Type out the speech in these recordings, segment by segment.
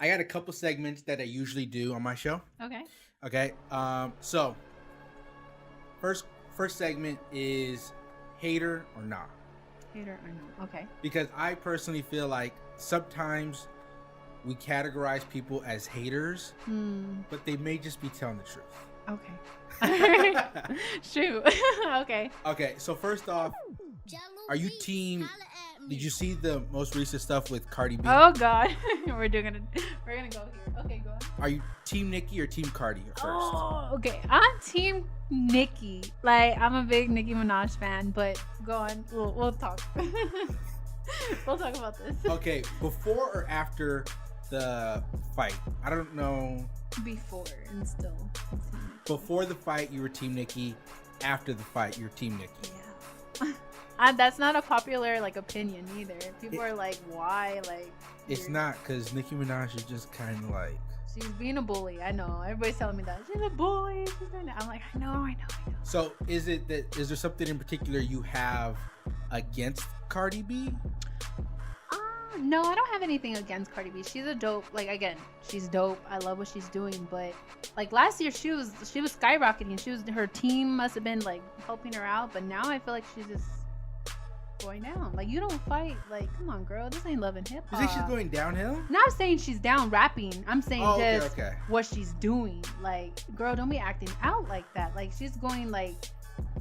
I got a couple segments that I usually do on my show. Okay. Okay. So first first segment is hater or not. Hater or no? Okay. Because I personally feel like sometimes we categorize people as haters, but they may just be telling the truth. Okay. Shoot. Okay. Okay, so first off, are you team? Did you see the most recent stuff with Cardi B? Oh God. we're gonna go here. Okay, go on. Are you team Nicki or team Cardi first? Oh, okay. I'm team Nicki. Like I'm a big Nicki Minaj fan, but go on. We'll talk. We'll talk about this. Okay, before or after the fight? I don't know. Before and still. Before the fight, you were team Nicki. After the fight, you're team Nicki. Yeah. That's not a popular like opinion either. People are like, why? Like, it's not, because Nicki Minaj is just kind of like, she's being a bully. I know. Everybody's telling me that she's a bully. I'm like, I know. So is there something in particular you have against Cardi B? No, I don't have anything against Cardi B. She's a dope. Like again, she's dope. I love what she's doing. But like last year, she was skyrocketing. Her team must have been like helping her out. But now I feel like she's just going down. Like you don't fight. Like come on, girl. This ain't love and hip hop. You think she's going downhill? Not saying she's down rapping. I'm saying okay. what she's doing. Like girl, don't be acting out like that. Like she's going like.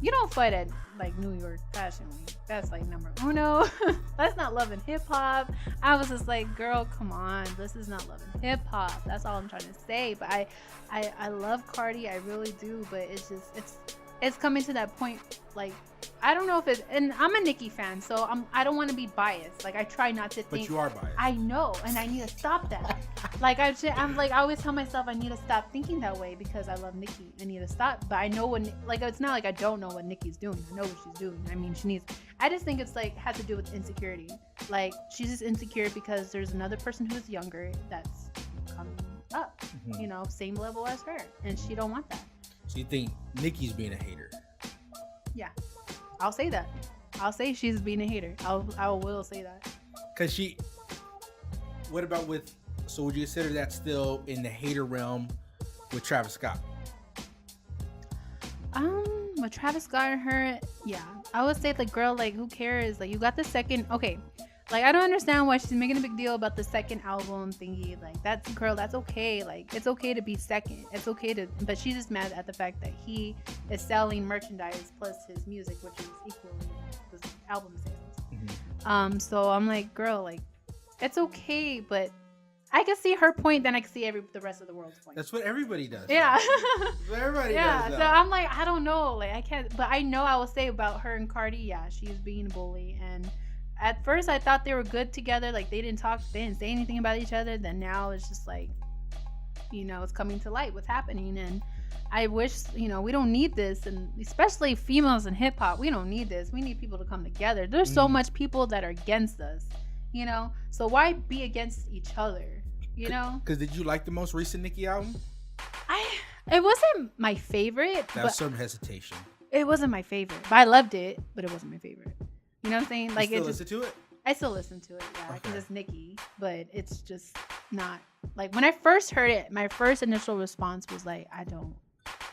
You don't fight at like New York Fashion Week. That's like number uno. That's not love and hip hop. I was just like, girl, come on. This is not love and hip hop. That's all I'm trying to say. But I love Cardi. I really do. But it's coming to that point. Like I don't know if it's, and I'm a Nicki fan, so I don't want to be biased. Like I try not to think. But you are biased. I know, and I need to stop that. Like I'm like I always tell myself I need to stop thinking that way because I love Nicki. I need to stop, but I know when like it's not like I don't know what Nicki's doing. I know what she's doing. I mean, she needs. I just think it's like has to do with insecurity. Like she's just insecure because there's another person who's younger that's coming up. Mm-hmm. You know, same level as her, and she don't want that. So you think Nicki's being a hater? Yeah, I'll say that. I'll say she's being a hater. I will say that. Cause she. What about with? So would you consider that still in the hater realm with Travis Scott? With Travis Scott and her, yeah, I would say like, girl, like, who cares? Like, you got the second. Okay, like I don't understand why she's making a big deal about the second album thingy. Like, that's girl, that's okay. Like, it's okay to be second. It's okay to, but she's just mad at the fact that he is selling merchandise plus his music, which is equally the album sales. Mm-hmm. So I'm like, girl, like, it's okay, but. I can see her point, then I can see the rest of the world's point. That's what everybody does. Yeah. That's what everybody does. Yeah. So I'm like, I don't know. Like, I can't. But I know I will say about her and Cardi, yeah, she's being a bully. And at first, I thought they were good together. Like, they didn't say anything about each other. Then now it's just like, you know, it's coming to light what's happening. And I wish, you know, we don't need this. And especially females in hip hop, we don't need this. We need people to come together. There's so much people that are against us, you know? So why be against each other? You know, because did you like the most recent Nicki album? It wasn't my favorite. That was some hesitation. It wasn't my favorite, but I loved it. But it wasn't my favorite. You know what I'm saying? Like, you still listen to it? I still listen to it, yeah, because it's Nicki. But it's just not like when I first heard it. My first initial response was like, I don't.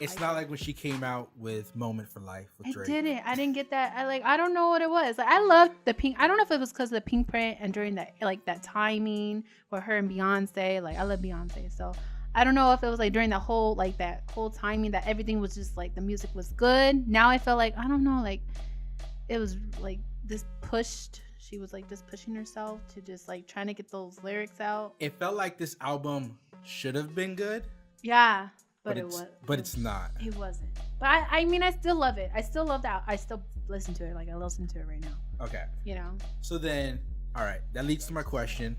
It's not like when she came out with "Moment for Life" with Drake. I didn't get that. I don't know what it was. Like, I loved the pink. I don't know if it was because of the pink print and during that that timing with her and Beyonce. Like, I love Beyonce, so I don't know if it was like during that whole timing that everything was just like the music was good. Now I feel like I don't know, like it was like this pushed. She was like just pushing herself to just like trying to get those lyrics out. It felt like this album should have been good. Yeah. But it's not. It wasn't. But I mean, I still love it. I still love that. I still listen to it. Like, I listen to it right now. Okay. You know? So then, all right. That leads to my question.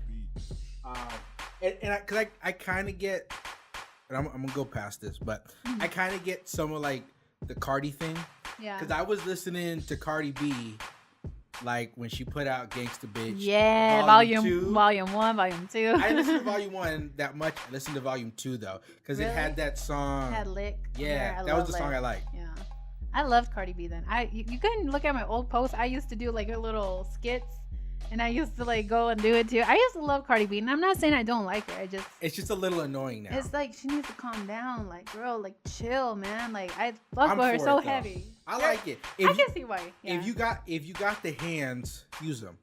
Because I kind of get, and I'm going to go past this, but I kind of get some of, like, the Cardi thing. Yeah. Because I was listening to Cardi B like when she put out Gangsta Bitch. Yeah, volume 1, volume 2. I didn't listen to volume 1 that much. I listened to volume 2 though, because it had that song. Had Lick. Yeah, that was the song I liked. Yeah, I loved Cardi B then. You can look at my old posts. I used to do like a little skits, And I used to like go and do it too. I used to love Cardi B, and I'm not saying I don't like her. It's just a little annoying now. It's like she needs to calm down. Like, girl, like chill, man. Like I fuck with her so heavy. I like it. I can see why. Yeah. If you got the hands, use them.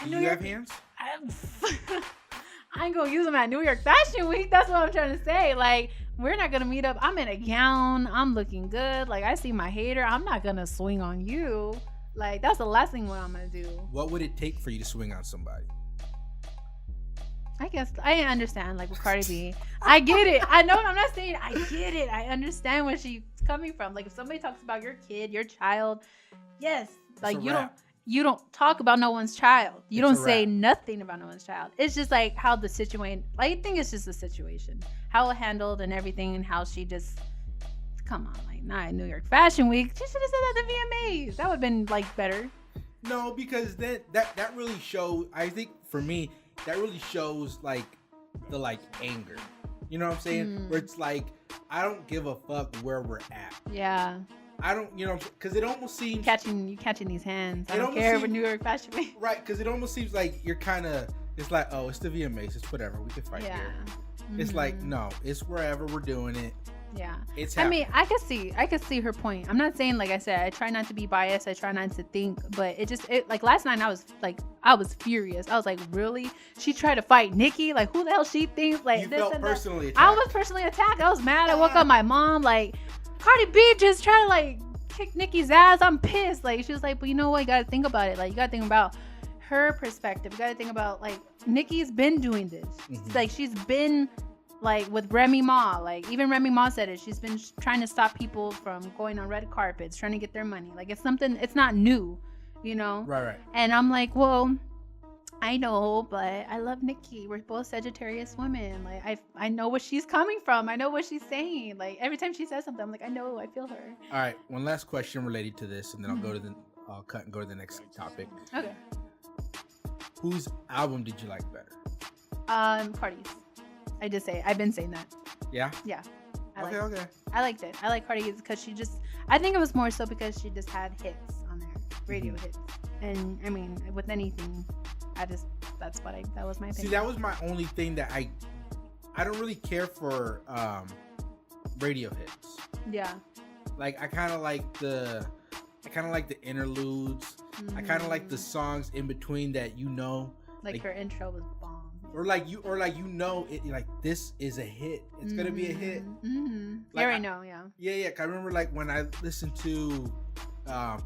Do you have hands? I ain't gonna use them at New York Fashion Week. That's what I'm trying to say. Like, we're not gonna meet up. I'm in a gown. I'm looking good. Like, I see my hater. I'm not gonna swing on you. Like, that's the last thing what I'm gonna do. What would it take for you to swing on somebody? I guess I understand, like with Cardi B. I get it. I know what I'm not saying. I get it. I understand where she's coming from. Like, if somebody talks about your kid, your child, yes, like you don't talk about no one's child. You don't say nothing about no one's child. It's just like how the situation. I think it's just the situation, how it handled and everything, and how she just. Come on, like not in New York Fashion Week. She should have said that at the VMAs. That would have been like better. No, because then that really shows. I think for me, that really shows like the like anger. You know what I'm saying? Where it's like I don't give a fuck where we're at. Yeah. I don't, because it almost seems you catching these hands. I don't care with New York Fashion Week. Right, because it almost seems like you're kind of. It's like, oh, it's the VMAs. It's whatever. We can fight here. Mm-hmm. It's like, no, it's wherever we're doing it. Yeah. It's happening. I mean, I could see her point. I'm not saying, like I said, I try not to be biased. I try not to think, but it like last night I was furious. I was like, really? She tried to fight Nicki? Like, who the hell she thinks? Like, you felt personally attacked. I was personally attacked. I was mad. I woke up my mom, like, Cardi B just tried to like kick Nicki's ass. I'm pissed. Like, she was like, but you know what? You got to think about it. Like, you got to think about her perspective. You got to think about, like, Nicki's been doing this. Mm-hmm. Like, she's been like with Remy Ma, like even Remy Ma said it. She's been trying to stop people from going on red carpets, trying to get their money. Like, it's something, it's not new, Right. And I'm like, well, I know, but I love Nicki. We're both Sagittarius women. Like, I know what she's coming from. I know what she's saying. Like, every time she says something, I'm like, I know, I feel her. All right, one last question related to this, and then I'll cut and go to the next topic. Okay. Whose album did you like better? Cardi's. I've been saying that. Yeah? Yeah. Okay. I liked it. I like Cardi because I think it was more so because she just had hits on there, radio hits. And I mean, with anything, that was my opinion. See, that was my only thing that I don't really care for radio hits. Yeah. Like, I kind of like the interludes. Mm-hmm. I kind of like the songs in between that like her intro was bomb. Or it, like, this is a hit. It's gonna be a hit. Mm-hmm. Like, I know, yeah. Yeah. I remember, like, when I listened to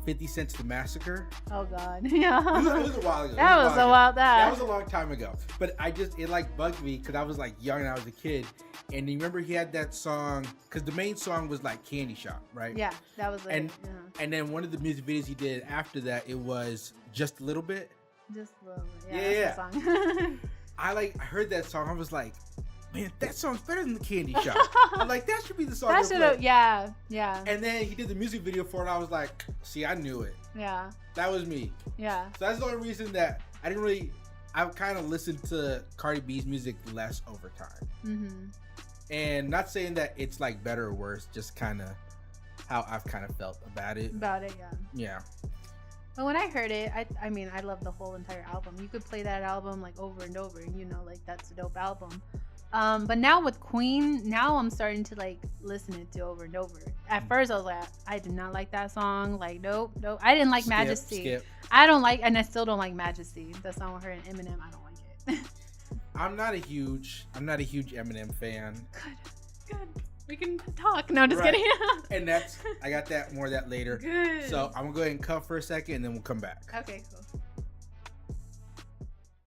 50 Cent's The Massacre. Oh God, yeah. It was a while ago. That was a long time ago. But it like bugged me because I was like young and I was a kid. And you remember he had that song, because the main song was like Candy Shop, right? Yeah, that was and then one of the music videos he did after that, it was Just a Little Bit. Just a Little Bit. Yeah. That's the song. I heard that song. I was like, man, that song's better than the Candy Shop. I'm like, that should be the song. Yeah. And then he did the music video for it. And I was like, see, I knew it. Yeah. That was me. Yeah. So that's the only reason that I've kind of listened to Cardi B's music less over time. Mm-hmm. And not saying that it's like better or worse, just kind of how I've kind of felt about it. Yeah. Yeah. But when I heard it, I mean, I love the whole entire album. You could play that album like over and over, and like that's a dope album. But now with Queen, now I'm starting to like listen it to over and over. At first I was like, I do not like that song. Like, nope. I didn't like Majesty. Skip. I don't like, and I still don't like Majesty. The song with her and Eminem, I don't like it. I'm not a huge Eminem fan. Good. We can talk. No, just kidding. And I got more of that later. Good. So I'm gonna go ahead and cut for a second and then we'll come back. Okay, cool.